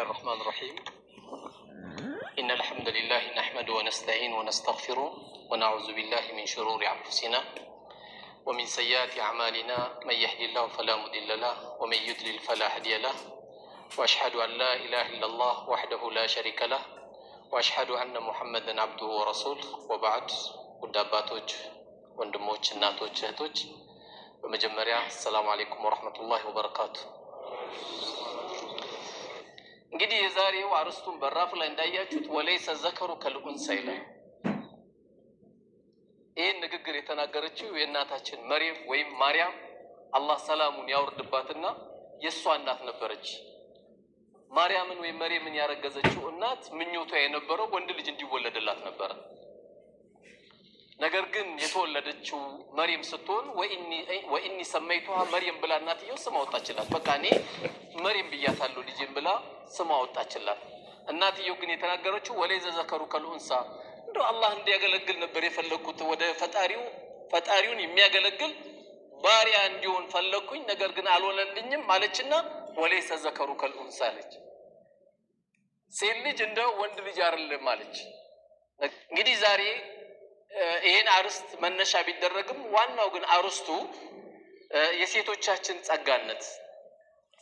الرحمن الرحيم إن الحمد لله نحمده ونستعين ونستغفره ونعوذ بالله من شرور أنفسنا ومن سيئات أعمالنا من يهدي الله فلا مضل له ومن يضلل فلا هادي له وأشهد أن لا إله إلا الله وحده لا شريك له وأشهد أن محمدا عبده ورسوله وبعد وداباتوج ወንድሞች እናቶች እህቶች በመጀመሪያ ሰላም አለይኩም ወራህመቱላሂ ወበረካቱ። እንግዲህ የዛሬው አርስቱን በራፍ ላይ እንዳያችሁት ወለይሰ ዘከሩ ከልኡንሳ ይላል። ይህን ንግግር የተናገረችው የእናታችን መርየም ወይም ማርያም አላህ ሰላሙን ያወርድባትና የሷ እናት ነበረች። ማርያምን ወይም መርየምን ያረገዘችው እናት ምኞቷ የነበረው ወንድ ልጅ እንዲወለድላት ነበር። ነገር ግን የተወለደችው መርየም ስትሆን ወኢኒ ሰመይቱሃ መርየም ብላ እናትየው ስም አወጣችላት። በቃ እኔ መርየም ብያታለሁ ልጄን ብላ ስም አወጣችላት። እናትየው ግን የተናገረችው ወለይሰ ዘከሩ ከልኡንሳ፣ እንደው አላህ እንዲያገለግል ነበር የፈለኩት፣ ወደ ፈጣሪውን የሚያገለግል ባሪያ እንዲሆን ፈለኩኝ፣ ነገር ግን አልወለድኝም ማለችና ወለይሰ ዘከሩ ከልኡንሳ አለች። ሴት ልጅ እንደ ወንድ ልጅ አይደለም ማለች። እንግዲህ ዛሬ ይሄን አርስት መነሻ ቢደረግም ዋናው ግን አርስቱ የሴቶቻችን ጸጋነት፣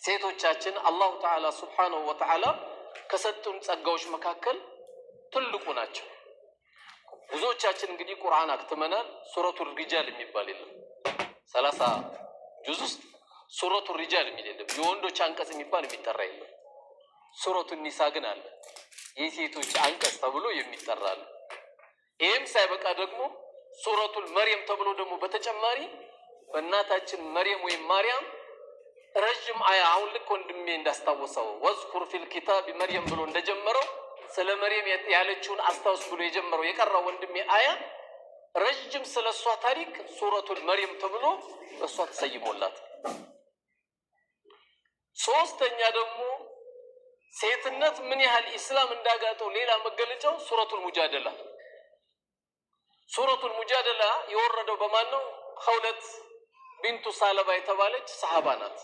ሴቶቻችን አላሁ ተዓላ ሱብሓነሁ ወተዓላ ከሰጡን ጸጋዎች መካከል ትልቁ ናቸው። ብዙዎቻችን እንግዲህ ቁርአን አክትመናል። ሱረቱል ሪጃል የሚባል የለም፣ 30 ጁዝ ውስጥ ሱረቱል ሪጃል የሚል የለም፣ የወንዶች አንቀጽ የሚባል የሚጠራ የለም። ሱረቱን ኒሳ ግን አለ፣ የሴቶች አንቀጽ ተብሎ የሚጠራ አለ። ይህም ሳይበቃ ደግሞ ሱረቱል መርየም ተብሎ ደግሞ በተጨማሪ በእናታችን መርየም ወይም ማርያም ረጅም አያ፣ አሁን ልክ ወንድሜ እንዳስታወሰው ወዝኩር ፊል ኪታብ መርየም ብሎ እንደጀመረው ስለ መርየም ያለችውን አስታውስ ብሎ የጀመረው የቀራው ወንድሜ አያ ረጅም ስለሷ ታሪክ ሱረቱል መርየም ተብሎ እሷ ተሰይሞላት። ሶስተኛ ደግሞ ሴትነት ምን ያህል ኢስላም እንዳጋጠው ሌላ መገለጫው ሱረቱል ሙጃደላ። ሱረቱል ሙጃደላ የወረደው በማን ነው? ኸውለት ቢንቱ ሳለባ የተባለች ሰሃባ ናት።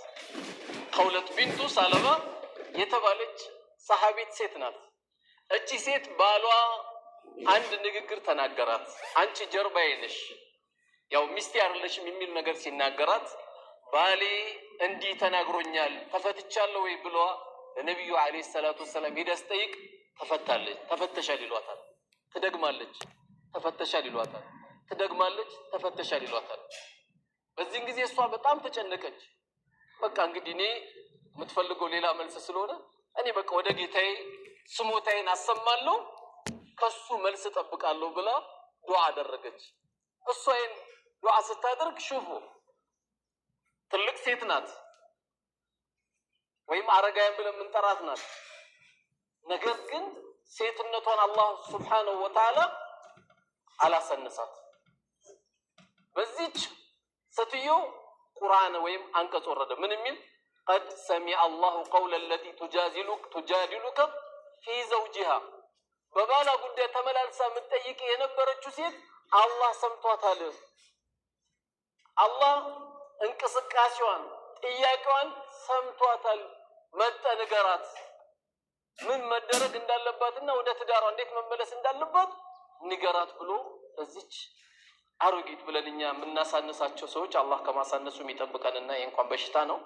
ኸውለት ቢንቱ ሳለባ የተባለች ሰሃቢት ሴት ናት። እቺ ሴት ባሏ አንድ ንግግር ተናገራት። አንቺ ጀርባዬ ነሽ፣ ያው ሚስቴ አይደለሽም የሚል ነገር ሲናገራት ባሌ እንዲህ ተናግሮኛል ተፈትቻለሁ ወይ ብሎ ለነብዩ አለይሂ ሰላቱ ወሰለም ሄዳ ስጠይቅ ተፈተሻል ይሏታል። ትደግማለች፣ ተፈተሻል ይሏታል። ትደግማለች፣ ተፈተሻል ይሏታል። በዚህን ጊዜ እሷ በጣም ተጨነቀች። በቃ እንግዲህ እኔ የምትፈልገው ሌላ መልስ ስለሆነ እኔ በቃ ወደ ጌታዬ ስሞታዬን አሰማለሁ፣ ከሱ መልስ እጠብቃለሁ ብላ ዱዓ አደረገች። እሷ ይሄን ዱዓ ስታደርግ ሹፉ ትልቅ ሴት ናት፣ ወይም አረጋያን ብለን የምንጠራት ናት። ነገር ግን ሴትነቷን አላህ ሱብሓነሁ ወተዓላ አላሰነሳት። በዚች ሴትዮ ቁርአን ወይም አንቀጽ ወረደ። ምን የሚል? ቀድ ሰሚዐ አላሁ ቀውለ ለቲ ቱጃዲሉከ ፊ ዘውጂሃ፣ በባሏ ጉዳይ ተመላልሳ የምትጠይቅ የነበረችው ሴት አላህ ሰምቷታል። አላህ እንቅስቃሴዋን ጥያቄዋን ሰምቷታል። መጠ ንገራት ምን መደረግ እንዳለባትና ወደ ትዳሯ እንዴት መመለስ እንዳለባት ንገራት ብሎ እዚች አሮጊት ብለን እኛ የምናሳነሳቸው ሰዎች አላህ ከማሳነሱ የሚጠብቀንና የእንኳን በሽታ ነው።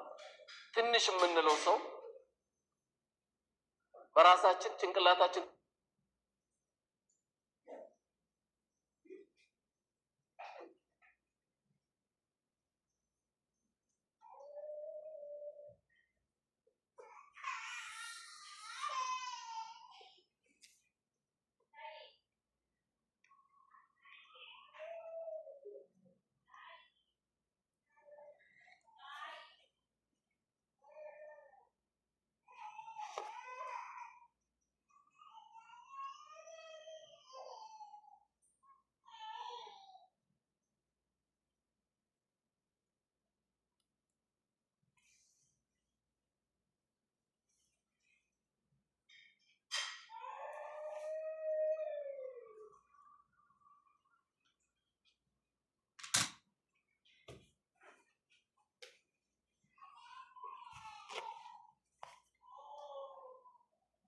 ትንሽ የምንለው ሰው በራሳችን ጭንቅላታችን